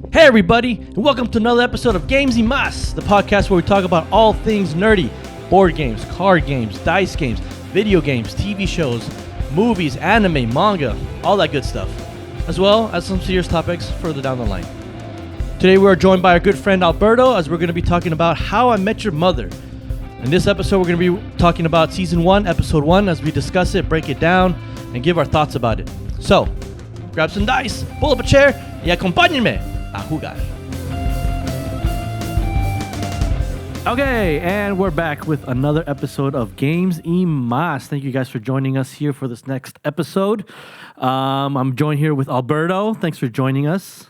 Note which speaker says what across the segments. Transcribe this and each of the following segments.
Speaker 1: Hey everybody, and welcome to another episode of HIMYM, the podcast where we talk about all things nerdy. Board games, card games, dice games, video games, TV shows, movies, anime, manga, all that good stuff. As well as some serious topics further down the line. Today we are joined by our good friend Alberto as we're going to be talking about How I Met Your Mother. In this episode we're going to be talking about Season 1, Episode 1 as we discuss it, break it down, and give our thoughts about it. So, grab some dice, pull up a chair, y acompáñenme a jugar. Okay, and we're back with another episode of Games y Más. Thank you guys for joining us here for this next episode. I'm joined here with Alberto. Thanks for joining us.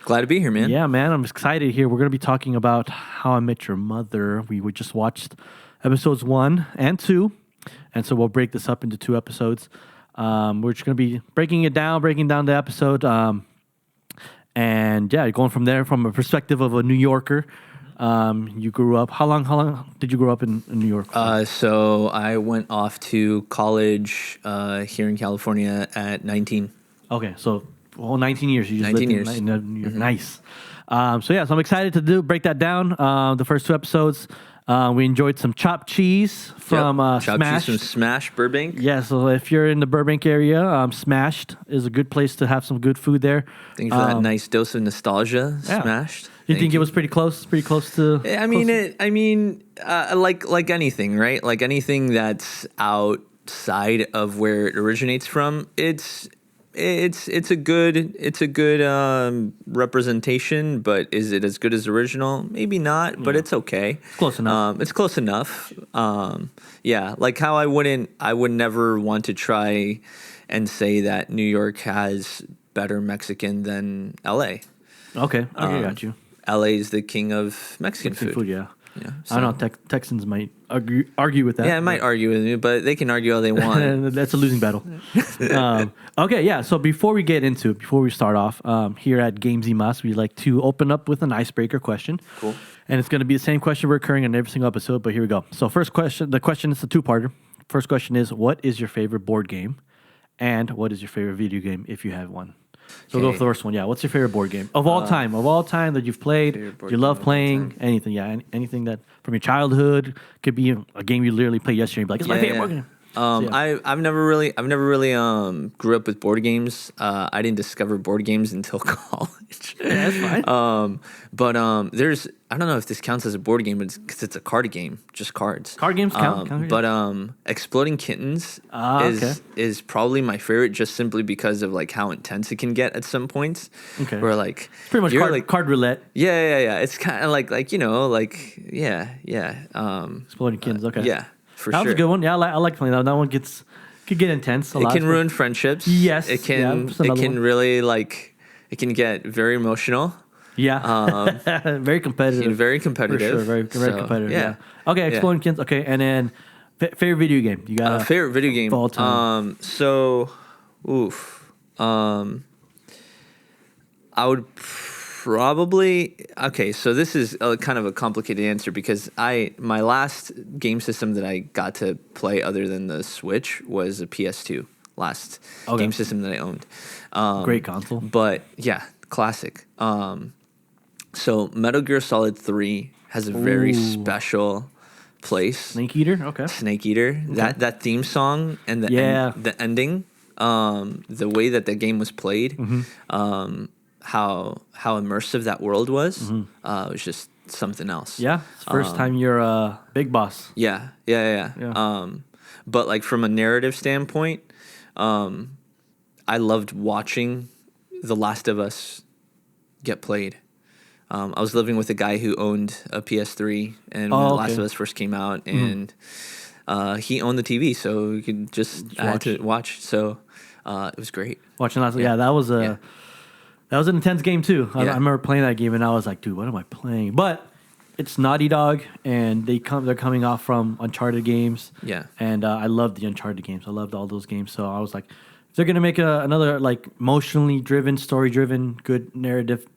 Speaker 2: Glad to be here, man.
Speaker 1: Yeah, man, I'm excited here. We're going to be talking about How I Met Your Mother. We just watched episodes 1 and 2, and so we'll break this up into 2 episodes. We're just going to be breaking down the episode. And yeah, going from there from a perspective of a New Yorker. You grew up. How long did you grow up in New York?
Speaker 2: So I went off to college here in California at 19.
Speaker 1: Okay, so whole 19 years. You just
Speaker 2: 19
Speaker 1: lived
Speaker 2: years.
Speaker 1: in New York. Nice. So I'm excited to break that down. The first 2 episodes. We enjoyed some chopped cheese from Smash.
Speaker 2: Cheese from Smash Burbank.
Speaker 1: Yeah, so if you're in the Burbank area, Smashed is a good place to have some good food there.
Speaker 2: Thanks for that nice dose of nostalgia.
Speaker 1: Yeah.
Speaker 2: Smashed.
Speaker 1: You think it was pretty close? Pretty close to.
Speaker 2: Like anything, right? Like anything that's outside of where it originates from, it's a good representation, but is it as good as original? Maybe not, but it's okay.
Speaker 1: It's close enough.
Speaker 2: It's close enough. Yeah, like how I would never want to try and say that New York has better Mexican than LA.
Speaker 1: Okay, got you.
Speaker 2: LA is the king of Mexican food.
Speaker 1: Yeah.
Speaker 2: So.
Speaker 1: I don't know. Texans might argue with that.
Speaker 2: Yeah, I might argue with you, but they can argue all they want.
Speaker 1: That's a losing battle. Okay, yeah. So before we start off, here at Games y Más, we like to open up with an icebreaker question.
Speaker 2: Cool.
Speaker 1: And it's going to be the same question recurring in every single episode, but here we go. So the question is a 2-parter. First question is, what is your favorite board game? And what is your favorite video game if you have one? So we'll go for the first one. Yeah, what's your favorite board game of all time? Of all time that you've played, you love playing, anything. Yeah, anything that from your childhood could be a game you literally played yesterday. You'd be like, it's my favorite board game.
Speaker 2: I've never really grew up with board games. I didn't discover board games until college.
Speaker 1: Yeah, that's fine.
Speaker 2: But there's, I don't know if this counts as a board game, but because it's a card game, just cards.
Speaker 1: Card games count.
Speaker 2: But Exploding Kittens is probably my favorite, just simply because of like how intense it can get at some points.
Speaker 1: Okay.
Speaker 2: Where like
Speaker 1: it's pretty much card roulette.
Speaker 2: Yeah. It's kind of like yeah.
Speaker 1: Exploding Kittens. Okay.
Speaker 2: Yeah. For
Speaker 1: that
Speaker 2: sure.
Speaker 1: was a good one. Yeah, I like playing that. That one could get intense.
Speaker 2: It can ruin friendships.
Speaker 1: Yes.
Speaker 2: It can. It can really it can get very emotional.
Speaker 1: Yeah. Very competitive.
Speaker 2: Very competitive.
Speaker 1: For sure. Very competitive. Yeah. Okay. Exploding Kittens. Okay, and then favorite video game. You got
Speaker 2: a favorite video game
Speaker 1: of all time.
Speaker 2: I would probably so this is kind of a complicated answer because my last game system that I got to play other than the Switch was a PS2 last game system that I owned.
Speaker 1: Great console.
Speaker 2: But yeah, classic. So Metal Gear Solid 3 has a very special place.
Speaker 1: Snake Eater. Okay.
Speaker 2: Snake Eater. Okay. That theme song and the ending, the way that the game was played. Mm-hmm. How immersive that world was, it was just something else.
Speaker 1: Yeah, it's the first time you're a big boss.
Speaker 2: Yeah. But like from a narrative standpoint, I loved watching The Last of Us get played. I was living with a guy who owned a PS3, and when The Last of Us first came out, and he owned the TV, so we could just had to watch. So it was great.
Speaker 1: Watching Last, that was a. That was an intense game too. I remember playing that game and I was like, dude, what am I playing? But it's Naughty Dog and they're coming off from Uncharted games.
Speaker 2: Yeah.
Speaker 1: And I loved the Uncharted games. I loved all those games. So I was like, if they're gonna make another like emotionally driven, story driven, good narrative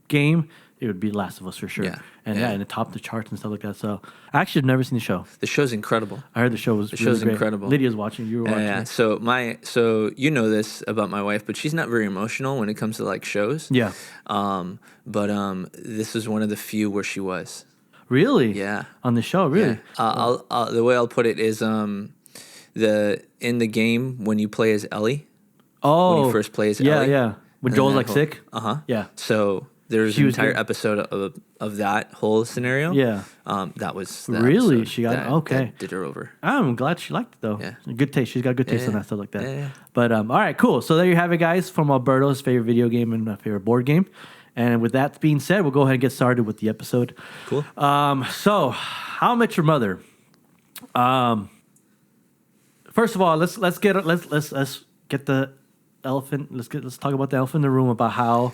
Speaker 1: game, it would be Last of Us for sure.
Speaker 2: Yeah.
Speaker 1: And and it topped the charts and stuff like that. So I actually have never seen the show.
Speaker 2: The show's incredible.
Speaker 1: I heard the show was really great.
Speaker 2: Incredible.
Speaker 1: Lydia's watching. You were watching.
Speaker 2: Yeah.
Speaker 1: It.
Speaker 2: So you know this about my wife, but she's not very emotional when it comes to like shows.
Speaker 1: Yeah.
Speaker 2: But this is one of the few where she was.
Speaker 1: Really?
Speaker 2: Yeah.
Speaker 1: On the show, really?
Speaker 2: Yeah. The way I'll put it is in the game when you play as Ellie.
Speaker 1: Oh.
Speaker 2: When you first play as Ellie.
Speaker 1: Yeah. When Joel's like sick.
Speaker 2: Yeah. So there's an entire episode of that whole scenario.
Speaker 1: Yeah.
Speaker 2: That was
Speaker 1: really
Speaker 2: episode
Speaker 1: she got
Speaker 2: that did her over.
Speaker 1: I'm glad she liked it though.
Speaker 2: Yeah.
Speaker 1: Good taste. She's got good taste on that stuff like that.
Speaker 2: Yeah.
Speaker 1: But all right, cool. So there you have it, guys. From Alberto, his favorite video game and favorite board game. And with that being said, we'll go ahead and get started with the episode.
Speaker 2: Cool.
Speaker 1: So How I Met Your Mother. First of all, let's get the elephant. Let's talk about the elephant in the room about how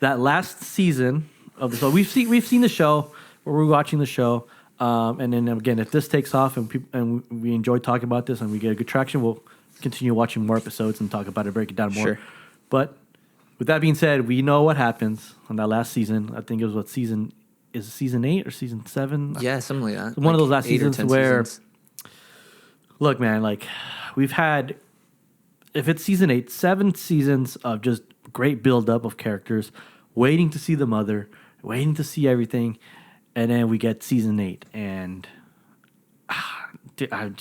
Speaker 1: that last season of the show. We've seen the show, or we're watching the show, and then again, if this takes off and we enjoy talking about this and we get a good traction, we'll continue watching more episodes and talk about it, break it down more.
Speaker 2: Sure.
Speaker 1: But with that being said, we know what happens on that last season. I think it was season 8 or season 7?
Speaker 2: Yeah, something like that.
Speaker 1: One of those last seasons where,
Speaker 2: seasons.
Speaker 1: Look, man, like we've had, if it's season 8, 7 seasons of just great build-up of characters, waiting to see the mother, waiting to see everything, and then we get season 8, and dude, I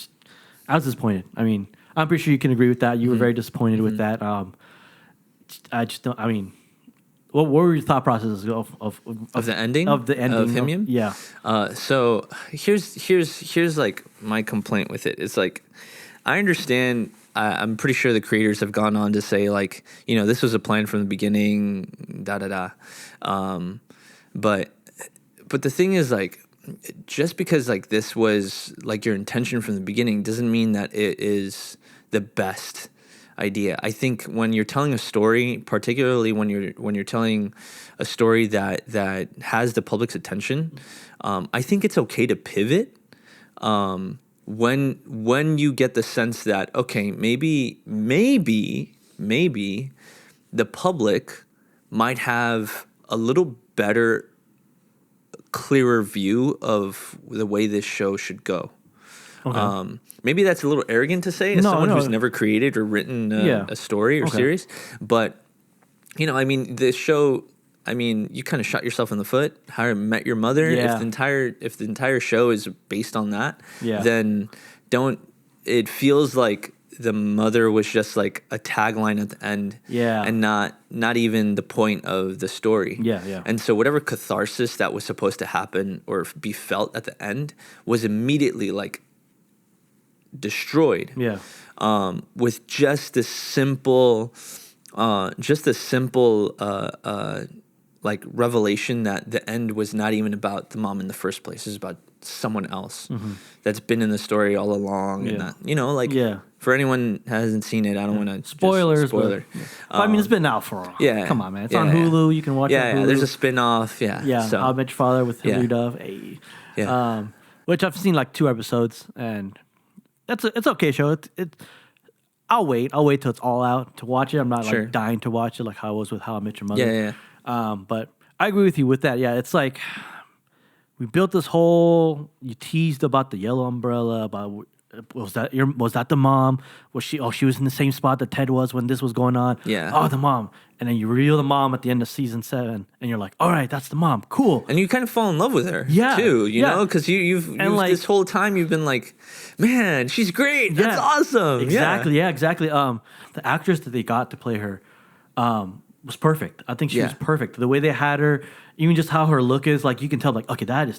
Speaker 1: was disappointed. I mean, I'm pretty sure you can agree with that. You were very disappointed with that. I just don't. I mean, what were your thought processes of
Speaker 2: the ending
Speaker 1: of
Speaker 2: HIMYM?
Speaker 1: Yeah.
Speaker 2: So here's like my complaint with it. It's like I understand. I'm pretty sure the creators have gone on to say like, you know, this was a plan from the beginning. But the thing is like, just because like this was like your intention from the beginning doesn't mean that it is the best idea. I think when you're telling a story, particularly when you're telling a story that has the public's attention, I think it's okay to pivot. When you get the sense that okay, maybe the public might have a little better, clearer view of the way this show should go. Okay. Maybe that's a little arrogant to say as someone who's never created or written a story or series. But, you know, I mean, this show, I mean, you kind of shot yourself in the foot. How I Met Your Mother.
Speaker 1: Yeah.
Speaker 2: If the entire show is based on that, then it feels like the mother was just like a tagline at the end.
Speaker 1: Yeah.
Speaker 2: And not even the point of the story.
Speaker 1: Yeah.
Speaker 2: And so whatever catharsis that was supposed to happen or be felt at the end was immediately like destroyed.
Speaker 1: Yeah.
Speaker 2: With just a simple like revelation that the end was not even about the mom in the first place. It's about someone else that's been in the story all along. And that, you know, like for anyone who hasn't seen it, I don't want to
Speaker 1: spoilers.
Speaker 2: Spoiler.
Speaker 1: I mean, it's been out for a while.
Speaker 2: Yeah.
Speaker 1: Come on, man. It's on Hulu. You can watch it on Hulu.
Speaker 2: Yeah, there's a spin-off. Yeah.
Speaker 1: So. How I Met Your Father with Hilary Duff. Hey.
Speaker 2: Yeah.
Speaker 1: Which I've seen like 2 episodes, and it's an okay show. I'll wait till it's all out to watch it. I'm not like dying to watch it like how I was with How I Met Your Mother.
Speaker 2: Yeah.
Speaker 1: But I agree with you with that. Yeah, it's like we built this whole. You teased about the yellow umbrella. About was that the mom? Was she? Oh, she was in the same spot that Ted was when this was going on.
Speaker 2: Yeah.
Speaker 1: Oh, the mom. And then you reveal the mom at the end of season 7, and you're like, all right, that's the mom. Cool.
Speaker 2: And you kind of fall in love with her.
Speaker 1: Yeah.
Speaker 2: Too. You know, because you've like, this whole time you've been like, man, she's great. That's awesome.
Speaker 1: Exactly. Yeah. Exactly. The actress that they got to play her was perfect. I think she was perfect. The way they had her, even just how her look is, like you can tell, like, okay, that's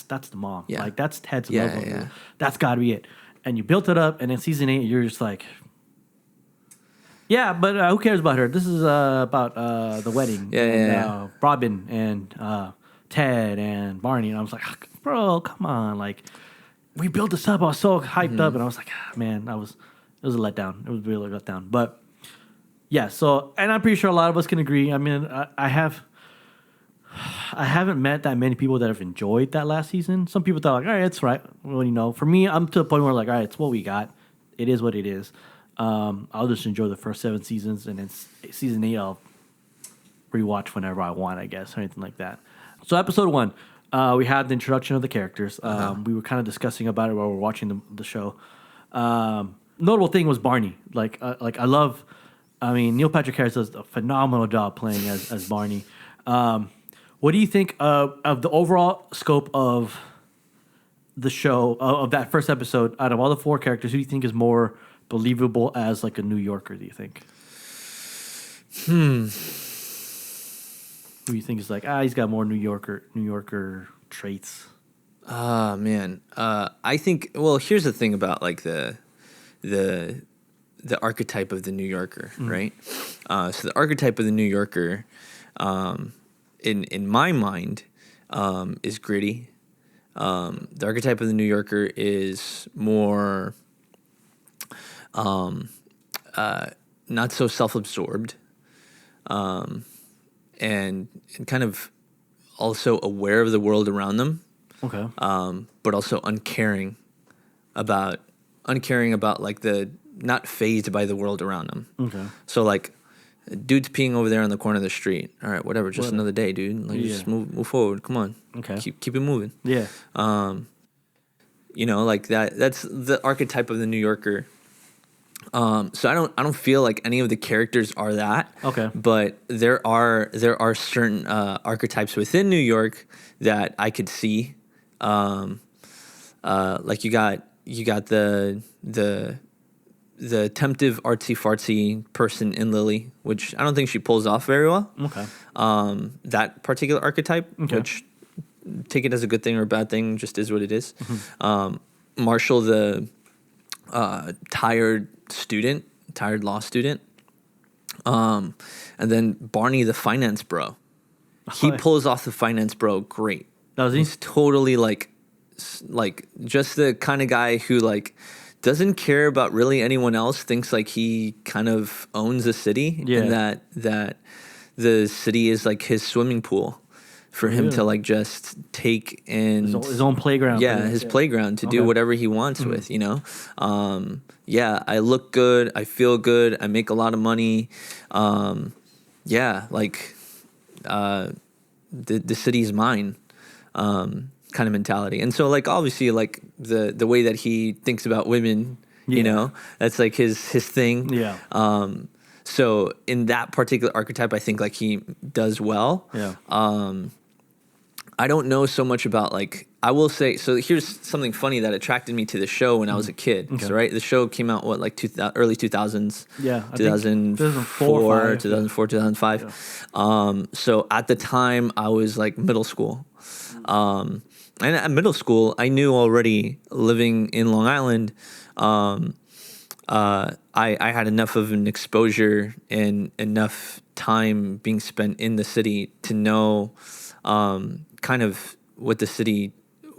Speaker 1: the mom.
Speaker 2: Yeah.
Speaker 1: Like that's Ted's love. Yeah. That's got to be it. And you built it up, and in season 8, you're just like, yeah, but who cares about her? This is about the wedding.
Speaker 2: Yeah.
Speaker 1: Robin and Ted and Barney, and I was like, bro, come on, like we built this up. I was so hyped up, and I was like, man, it was a letdown. It was really a letdown. But yeah, so, and I'm pretty sure a lot of us can agree. I mean, I haven't met that many people that have enjoyed that last season. Some people thought like, all right, it's right. Well, you know, for me, I'm to the point where like, all right, it's what we got. It is what it is. I'll just enjoy the first 7 seasons, and then season 8, rewatch whenever I want, I guess, or anything like that. So episode 1, we had the introduction of the characters. We were kind of discussing about it while we were watching the show. Notable thing was Barney. I mean, Neil Patrick Harris does a phenomenal job playing as Barney. What do you think of the overall scope of the show, of that first episode? Out of all the 4 characters, who do you think is more believable as like a New Yorker, do you think? Who do you think is like, he's got more New Yorker traits?
Speaker 2: Man. I think, well, here's the thing about like the archetype of the New Yorker, right? So the archetype of the New Yorker, in my mind, is gritty. The archetype of the New Yorker is more not so self-absorbed, and kind of also aware of the world around them.
Speaker 1: Okay.
Speaker 2: But also uncaring about like not fazed by the world around them. Okay. So like, dude's peeing over there on the corner of the street. All right, whatever. Just another day, dude. Like, just move forward. Come on.
Speaker 1: Okay.
Speaker 2: Keep it moving.
Speaker 1: Yeah.
Speaker 2: Like that's the archetype of the New Yorker. So I don't feel like any of the characters are that.
Speaker 1: Okay.
Speaker 2: But there are certain archetypes within New York that I could see. Like you got the temptive artsy fartsy person in Lily, which I don't think she pulls off very well.
Speaker 1: Okay.
Speaker 2: That particular archetype, which take it as a good thing or a bad thing, just is what it is. Mm-hmm. Marshall, the tired law student, and then Barney, the finance bro. He pulls off the finance bro great.
Speaker 1: Does he?
Speaker 2: He's totally like just the kind of guy who like doesn't care about really anyone else, thinks like he kind of owns the city, and that the city is like his swimming pool for him to like just take and
Speaker 1: his own playground.
Speaker 2: Playground to do whatever he wants with, I look good, I feel good, I make a lot of money. The city's mine. Kind of mentality. And so like obviously like the way that he thinks about women, that's like his thing. Yeah. So in that particular archetype, I think like he does well. Yeah. I don't know so much about like, I will say, so here's something funny that attracted me to the show when I was a kid. Okay. So right, the show came out early 2000s. Yeah. 2004, 2005. Yeah. So at the time I was like middle school. And at middle school, I knew already, living in Long Island, I had enough of an exposure and enough time being spent in the city to know kind of what the city,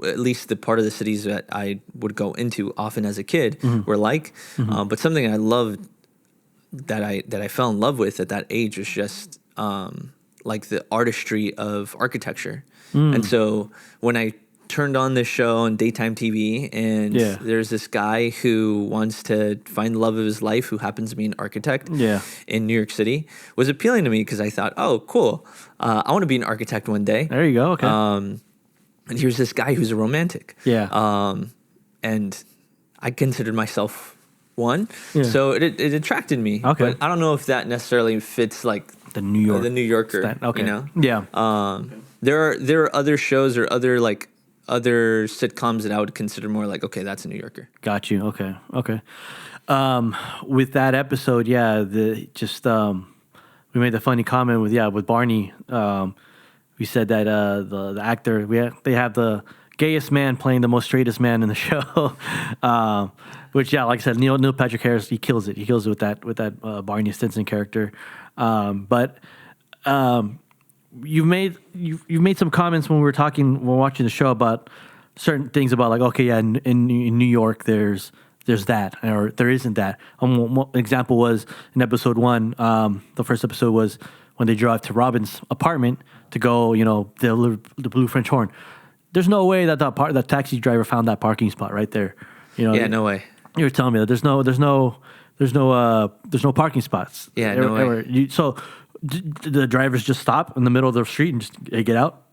Speaker 2: at least the part of the cities that I would go into often as a kid, were like. But something I loved that I fell in love with at that age was just like the artistry of architecture. And so when I turned on this show on daytime TV, and there's this guy who wants to find the love of his life, who happens to be an architect in New York City, was appealing to me because I thought, oh, cool. I want to be an architect one day.
Speaker 1: There you go. Okay.
Speaker 2: And here's this guy who's a romantic. Yeah. And I considered myself one. Yeah. So it attracted me. Okay. But I don't know if that necessarily fits like
Speaker 1: the New
Speaker 2: Yorker.
Speaker 1: Okay. Yeah.
Speaker 2: There are other shows or other sitcoms that I would consider more like, okay, that's a New Yorker.
Speaker 1: Got you. Okay. With that episode, we made the funny comment with Barney. We said that the actor, they have the gayest man playing the most straightest man in the show. Which like I said, Neil Patrick Harris, he kills it. He kills it with that Barney Stinson character. But you've made some comments when we were watching the show about certain things about like, okay, yeah, in New York there's that, or there isn't that. One example was in episode 1. The first episode was when they drive to Robin's apartment to go, the Blue French Horn. There's no way that that taxi driver found that parking spot right there.
Speaker 2: No way.
Speaker 1: You were telling me that there's no parking spots.
Speaker 2: Yeah, no way.
Speaker 1: So The drivers just stop in the middle of the street and just get out?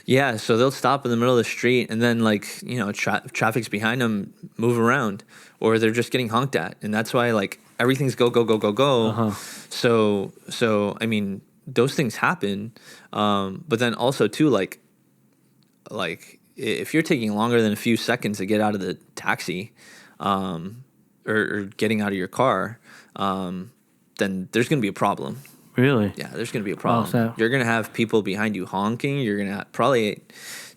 Speaker 2: Yeah, so they'll stop in the middle of the street, and then like traffic's behind them, move around, or they're just getting honked at, and that's why like everything's go go go go go.
Speaker 1: Uh-huh.
Speaker 2: So I mean those things happen, but then also too like if you're taking longer than a few seconds to get out of the taxi, or getting out of your car, then there's gonna be a problem.
Speaker 1: Really?
Speaker 2: Yeah, there's going to be a problem.
Speaker 1: So
Speaker 2: You're going to have people behind you honking. You're going to probably,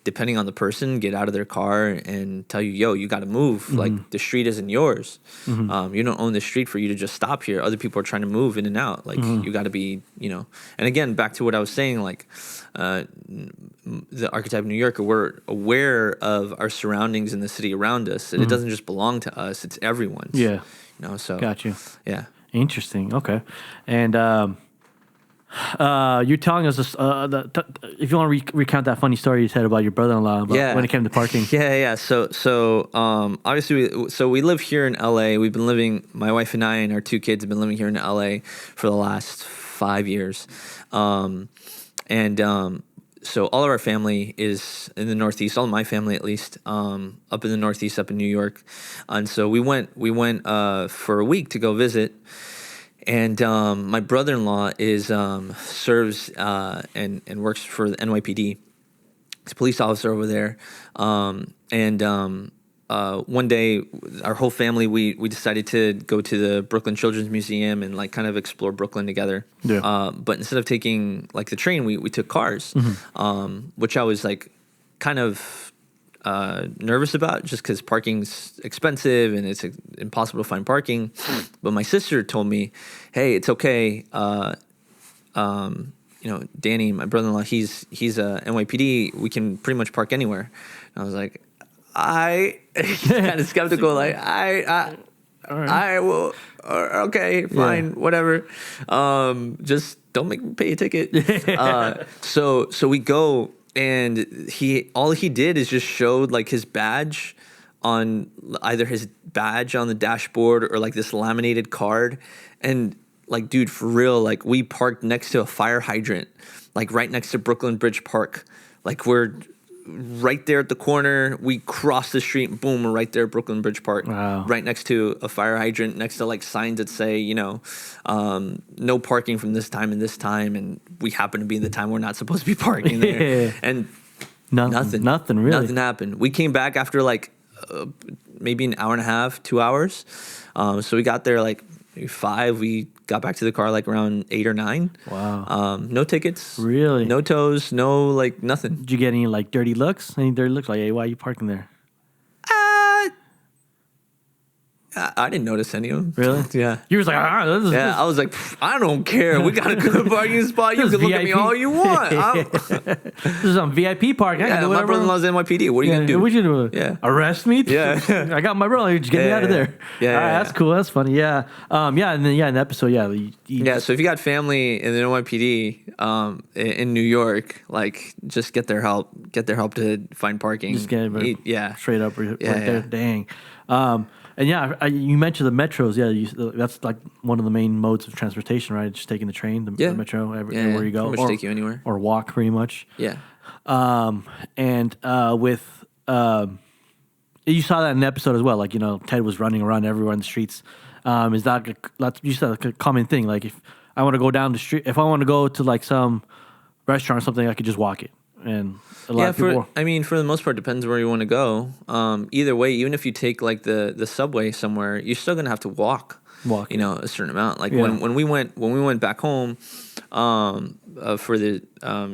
Speaker 2: depending on the person, get out of their car and tell you, yo, you got to move. Like, the street isn't yours. You don't own the street for you to just stop here. Other people are trying to move in and out. Like, you got to be, And again, back to what I was saying, like, the archetype of New Yorker, we're aware of our surroundings in the city around us. And it doesn't just belong to us. It's everyone's.
Speaker 1: Yeah.
Speaker 2: So.
Speaker 1: Got you.
Speaker 2: Yeah.
Speaker 1: Interesting. Okay. And you're telling us this, if you want to recount that funny story you said about your brother-in-law when it came to parking.
Speaker 2: Yeah. So obviously, we live here in LA. We've been living, my wife and I and our 2 kids have been living here in LA for the last 5 years. So all of our family is in the Northeast, all of my family at least, up in the Northeast, up in New York. And so we went for a week to go visit. And my brother-in-law serves and works for the NYPD. He's a police officer over there. One day, our whole family we decided to go to the Brooklyn Children's Museum and like kind of explore Brooklyn together.
Speaker 1: Yeah.
Speaker 2: But instead of taking like the train, we took cars, which I was like kind of nervous about just because parking's expensive and it's impossible to find parking. But my sister told me, hey, it's okay. Danny, my brother-in-law, he's a NYPD. We can pretty much park anywhere. And I was like, kind of skeptical, like I will, okay, fine, whatever. Just don't make me pay a ticket. So we go. And all he did is just showed like his badge on either his badge on the dashboard or like this laminated card. And like, dude, for real, like we parked next to a fire hydrant, like right next to Brooklyn Bridge Park. Like we're right there at the corner. We cross the street and boom, we're right there at Brooklyn Bridge Park.
Speaker 1: Wow.
Speaker 2: Right next to a fire hydrant, next to like signs that say, no parking from this time and this time. And we happen to be in the time we're not supposed to be parking there.
Speaker 1: Yeah.
Speaker 2: And
Speaker 1: nothing really.
Speaker 2: Nothing happened. We came back after like maybe an hour and a half, 2 hours. So we got there like maybe 5. We got back to the car like around 8 or 9.
Speaker 1: Wow.
Speaker 2: No tickets.
Speaker 1: Really?
Speaker 2: No tows. No like nothing.
Speaker 1: Did you get any like dirty looks? Any dirty looks? Like, hey, why are you parking there?
Speaker 2: I didn't notice any of them.
Speaker 1: Really?
Speaker 2: Yeah.
Speaker 1: You was like, this
Speaker 2: I was like, I don't care. We got a good parking spot. You can look at me all you want.
Speaker 1: This is on VIP parking.
Speaker 2: Yeah, my brother-in-law's NYPD. What are you gonna do?
Speaker 1: What you do?
Speaker 2: Yeah.
Speaker 1: Arrest me?
Speaker 2: Yeah.
Speaker 1: I got my brother. Just get me out of there.
Speaker 2: Yeah.
Speaker 1: All right, that's cool. That's funny. Yeah. And then in the episode,
Speaker 2: So if you got family in the NYPD in New York, like just get their help. Get their help to find parking.
Speaker 1: Just get it straight up right there. Dang. And you mentioned the metros. Yeah, that's like one of the main modes of transportation, right? Just taking the train, the metro, everywhere you go,
Speaker 2: pretty much take you anywhere,
Speaker 1: or walk, pretty much.
Speaker 2: Yeah.
Speaker 1: With you saw that in the episode as well. Like Ted was running around everywhere in the streets. Is that you said like a common thing? Like if I want to go down the street, if I want to go to like some restaurant or something, I could just walk it. And a lot of people.
Speaker 2: For the most part, depends where you want to go. Either way, even if you take like the subway somewhere, you're still gonna have to walk. A certain amount. Like when we went back home, for the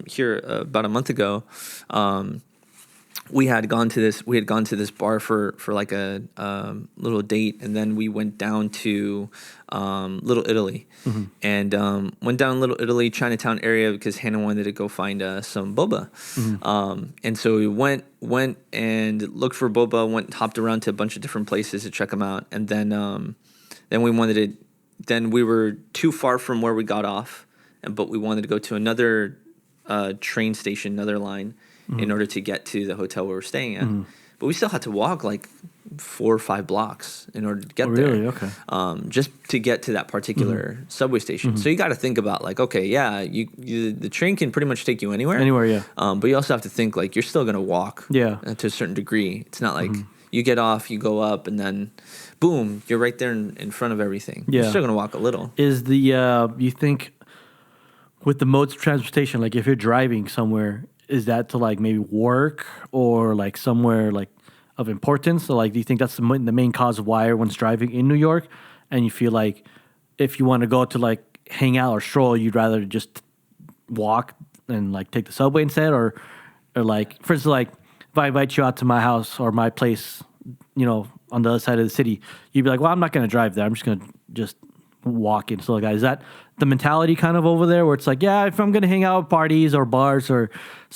Speaker 2: here about a month ago, we had gone to this bar for like a little date, and then we went down to Little Italy, and went down Little Italy, Chinatown area, because Hannah wanted to go find some boba, and so we went and looked for boba, hopped around to a bunch of different places to check them out, and then we were too far from where we got off, but we wanted to go to another train station, another line, in order to get to the hotel we were staying at. But we still had to walk like 4 or 5 blocks in order to get
Speaker 3: Really?
Speaker 2: there.
Speaker 3: Okay.
Speaker 2: Just to get to that particular subway station. So you got to think about like, okay, yeah, the train can pretty much take you anywhere.
Speaker 3: Anywhere, yeah.
Speaker 2: But you also have to think like you're still gonna walk.
Speaker 3: Yeah.
Speaker 2: To a certain degree. It's not like you get off, you go up, and then boom, you're right there in front of everything.
Speaker 3: Yeah.
Speaker 2: You're still gonna walk a little.
Speaker 3: Is the you think with the modes of transportation, like if you're driving somewhere, is that to like maybe work or like somewhere like of importance? So like, do you think that's the main cause of why everyone's driving in New York? And you feel like if you want to go to like hang out or stroll, you'd rather just walk and like take the subway instead, or like, for instance, like if I invite you out to my house or my place, you know, on the other side of the city, you'd be like, well, I'm not going to drive there. I'm just going to just walk in. So like, is that the mentality kind of over there where it's like, yeah, if I'm going to hang out at parties or bars or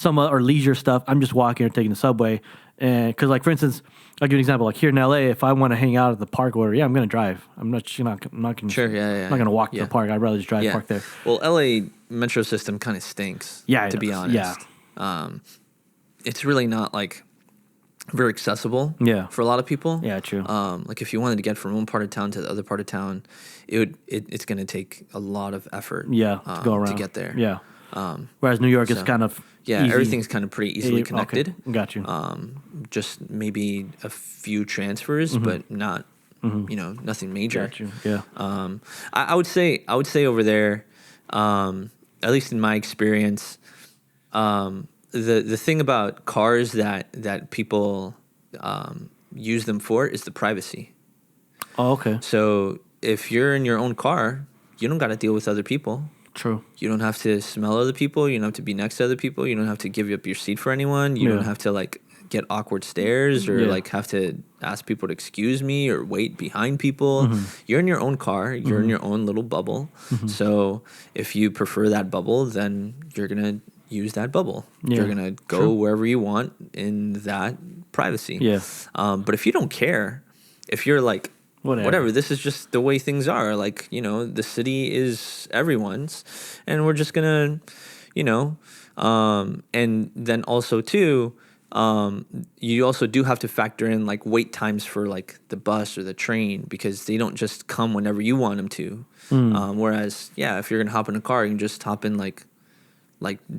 Speaker 3: or leisure stuff, I'm just walking or taking the subway. And because like, for instance, I'll give you an example, like here in LA, if I want to hang out at the park or yeah, I'm going to drive. I'm not going to,
Speaker 2: Sure,
Speaker 3: I'm not going to walk to the park. I'd rather just drive park there.
Speaker 2: Well, LA metro system kind of stinks.
Speaker 3: Yeah,
Speaker 2: to be honest.
Speaker 3: Yeah.
Speaker 2: It's really not like very accessible.
Speaker 3: Yeah.
Speaker 2: For a lot of people.
Speaker 3: Yeah, true.
Speaker 2: Like if you wanted to get from one part of town to the other part of town, it's going to take a lot of effort.
Speaker 3: Yeah, to go around
Speaker 2: to get there.
Speaker 3: Yeah. Whereas New York is kind of easy.
Speaker 2: Everything's kind of pretty easily connected.
Speaker 3: Okay. Got you.
Speaker 2: Just maybe a few transfers, but not nothing major.
Speaker 3: Got you. Yeah.
Speaker 2: I would say over there, at least in my experience, the thing about cars that people use them for is the privacy.
Speaker 3: Oh, okay.
Speaker 2: So if you're in your own car, you don't got to deal with other people.
Speaker 3: True.
Speaker 2: You don't have to smell other people. You don't have to be next to other people. You don't have to give up your seat for anyone. You don't have to like get awkward stares or like have to ask people to excuse me or wait behind people. You're in your own car. You're in your own little bubble. So if you prefer that bubble, then you're going to use that bubble.
Speaker 3: Yeah.
Speaker 2: You're going to go wherever you want in that privacy.
Speaker 3: Yeah.
Speaker 2: But if you don't care, if you're like, whatever, this is just the way things are. Like, the city is everyone's, and we're just gonna, and then also too, you also do have to factor in like wait times for like the bus or the train, because they don't just come whenever you want them to. Whereas, if you're gonna hop in a car, you can just hop in like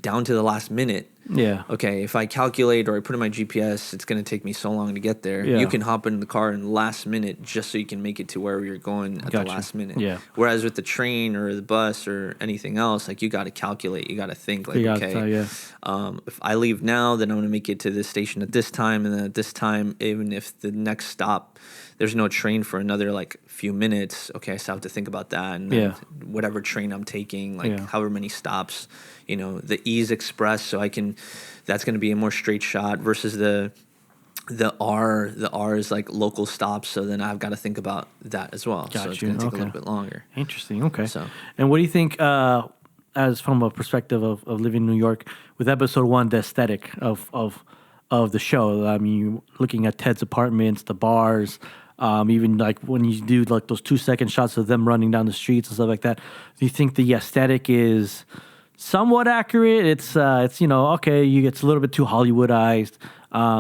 Speaker 2: down to the last minute.
Speaker 3: Yeah.
Speaker 2: Okay, if I calculate or I put in my GPS, it's going to take me so long to get there.
Speaker 3: Yeah.
Speaker 2: You can hop in the car in the last minute just so you can make it to wherever you're going at the last minute.
Speaker 3: Yeah.
Speaker 2: Whereas with the train or the bus or anything else, like you got to calculate, you got to think like, if I leave now, then I'm going to make it to this station at this time, and then at this time, even if the next stop there's no train for another like few minutes, okay, I still have to think about that, and then whatever train I'm taking, like however many stops, the Ease Express, so that's going to be a more straight shot versus the R is like local stops, so then I've got to think about that as well. So it's going to take a little bit longer.
Speaker 3: Interesting. Okay.
Speaker 2: So,
Speaker 3: and what do you think, as from a perspective of living in New York, with episode 1, the aesthetic of the show? I mean, you're looking at Ted's apartments, the bars, even like when you do like those 2-second shots of them running down the streets and stuff like that. Do you think the aesthetic is somewhat accurate? It's okay, it's a little bit too Hollywoodized.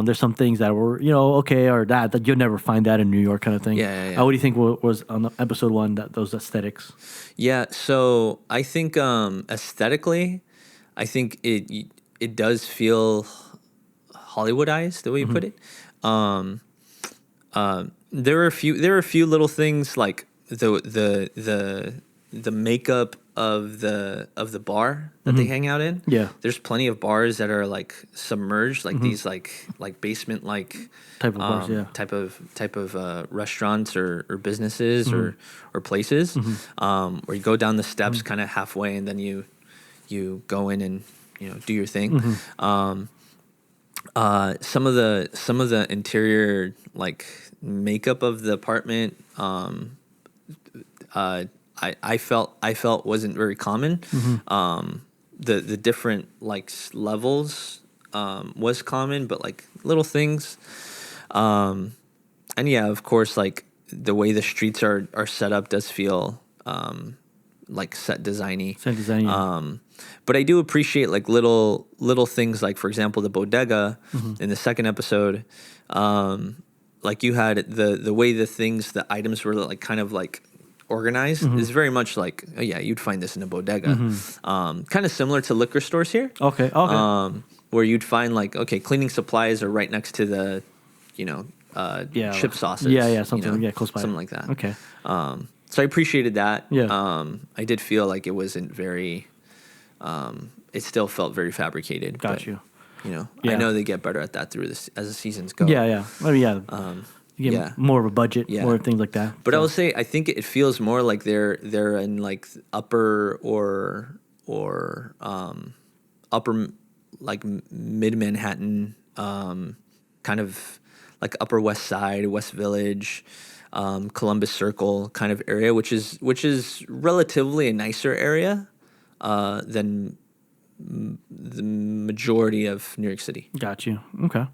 Speaker 3: There's some things that were okay, or that you'll never find that in New York, kind of thing.
Speaker 2: Yeah.
Speaker 3: What do you think was on episode 1, those aesthetics? Yeah,
Speaker 2: so I think aesthetically, I think it does feel Hollywoodized, the way you put it. There are a few little things like the makeup of the bar that they hang out in.
Speaker 3: Yeah.
Speaker 2: There's plenty of bars that are like submerged, like these like basement like
Speaker 3: type of bars,
Speaker 2: type of restaurants or businesses or places where you go down the steps kind of halfway, and then you go in and do your thing. Some of the interior like makeup of the apartment I felt wasn't very common. The different like levels was common, but like little things. And of course, like the way the streets are set up does feel like set designy. But I do appreciate like little things, like for example the bodega in the second episode. like you had the way the items were like kind of like organized is very much like, oh yeah, you'd find this in a bodega. Kind of similar to liquor stores here.
Speaker 3: Okay.
Speaker 2: Where you'd find like, okay, cleaning supplies are right next to the, chip sauces.
Speaker 3: Something close by.
Speaker 2: Something like that.
Speaker 3: Okay.
Speaker 2: So I appreciated that.
Speaker 3: Yeah.
Speaker 2: I did feel like it wasn't very, it still felt very fabricated.
Speaker 3: Got you.
Speaker 2: I know they get better at that through this as the seasons go.
Speaker 3: Yeah. You get more of a budget, more things like that.
Speaker 2: But I will say, I think it feels more like they're in like upper or upper like mid Manhattan, kind of like Upper West Side, West Village, Columbus Circle kind of area, which is relatively a nicer area than the majority of New York City.
Speaker 3: Got you. Okay.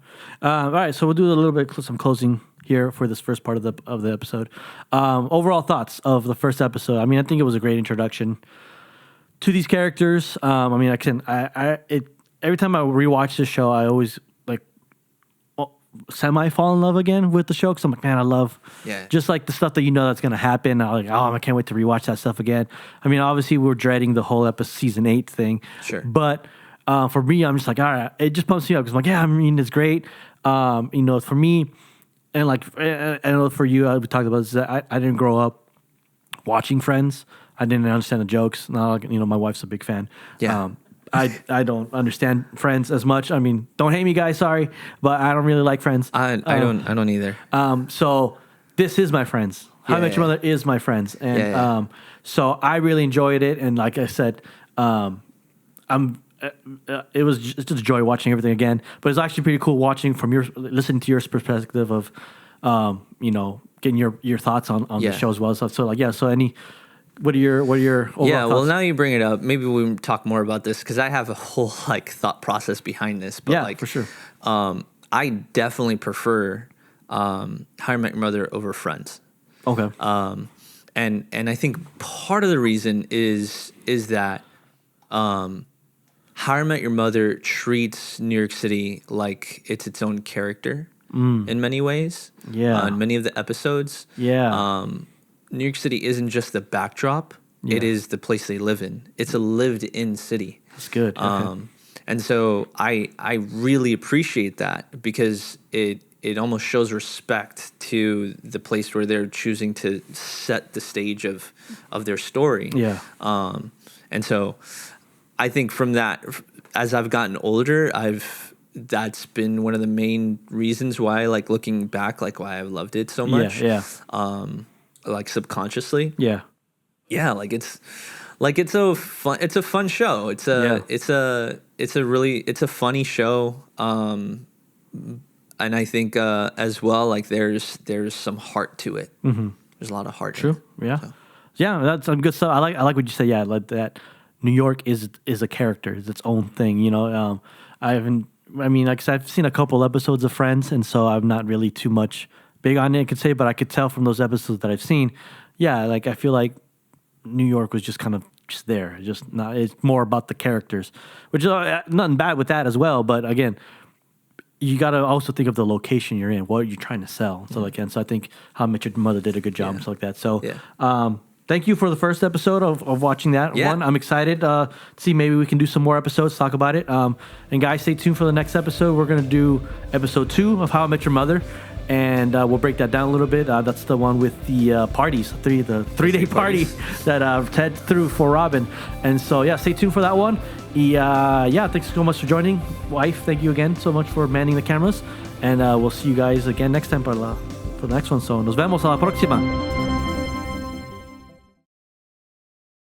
Speaker 3: All right. So we'll do a little bit some closing here for this first part of the episode. Overall thoughts of the first episode. I mean, I think it was a great introduction to these characters. I mean, every time I rewatch this show, I always like semi fall in love again with the show, because I'm like, man, I love just like the stuff that that's going to happen. I'm like, I can't wait to rewatch that stuff again. I mean, obviously we're dreading the whole season 8 thing.
Speaker 2: Sure.
Speaker 3: But for me, I'm just like, all right, it just pumps me up because I'm like, yeah, I mean, it's great. For me, and like, I know for you, we talked about this, I didn't grow up watching Friends. I didn't understand the jokes. Now, my wife's a big fan.
Speaker 2: Yeah.
Speaker 3: I don't understand Friends as much. I mean, don't hate me, guys. Sorry, but I don't really like Friends.
Speaker 2: I don't either.
Speaker 3: So this is my Friends. How I Met Your Mother is my Friends, and so I really enjoyed it. And like I said, it was just a joy watching everything again. But it's actually pretty cool watching from listening to your perspective of, getting your thoughts on the show as well. So what are your overall thoughts?
Speaker 2: Well, now you bring it up, maybe we talk more about this, because I have a whole like thought process behind this. But
Speaker 3: for sure.
Speaker 2: I definitely prefer How I Met Your Mother over Friends.
Speaker 3: Okay.
Speaker 2: And I think part of the reason is that How I Met Your Mother treats New York City like it's its own character in many ways.
Speaker 3: Yeah.
Speaker 2: In many of the episodes.
Speaker 3: Yeah.
Speaker 2: New York City isn't just the backdrop; it is the place they live in. It's a lived-in city.
Speaker 3: That's good. Okay.
Speaker 2: And so I really appreciate that, because it almost shows respect to the place where they're choosing to set the stage of their story.
Speaker 3: Yeah.
Speaker 2: And so I think from that, as I've gotten older, that's been one of the main reasons why, like looking back, like why I loved it so much.
Speaker 3: Yeah.
Speaker 2: Like subconsciously.
Speaker 3: Yeah.
Speaker 2: Yeah, it's a fun show. It's a funny show. And I think as well, like there's some heart to it. Mm-hmm. There's a lot of heart.
Speaker 3: True.
Speaker 2: In it.
Speaker 3: Yeah.
Speaker 2: So.
Speaker 3: Yeah, that's some good stuff. I like what you said. Yeah, like that. New York is a character. It's its own thing. Like I said, I've seen a couple episodes of Friends, and so I'm not really too much big on it, I could say, but I could tell from those episodes that I've seen, like I feel like New York was just kind of just there, just not. It's more about the characters, which is nothing bad with that as well. But again, you got to also think of the location you're in, what you're trying to sell. So so I think How I Met Your Mother did a good job and stuff like that. So thank you for the first episode of watching that one. I'm excited to see, maybe we can do some more episodes, talk about it. And guys, stay tuned for the next episode. We're going to do episode 2 of How I Met Your Mother. And we'll break that down a little bit. That's the one with the parties, the 3-day party that Ted threw for Robin. And so, stay tuned for that one. Thanks so much for joining. Wife, thank you again so much for manning the cameras. And we'll see you guys again next time for the next one. So, nos vemos a la próxima.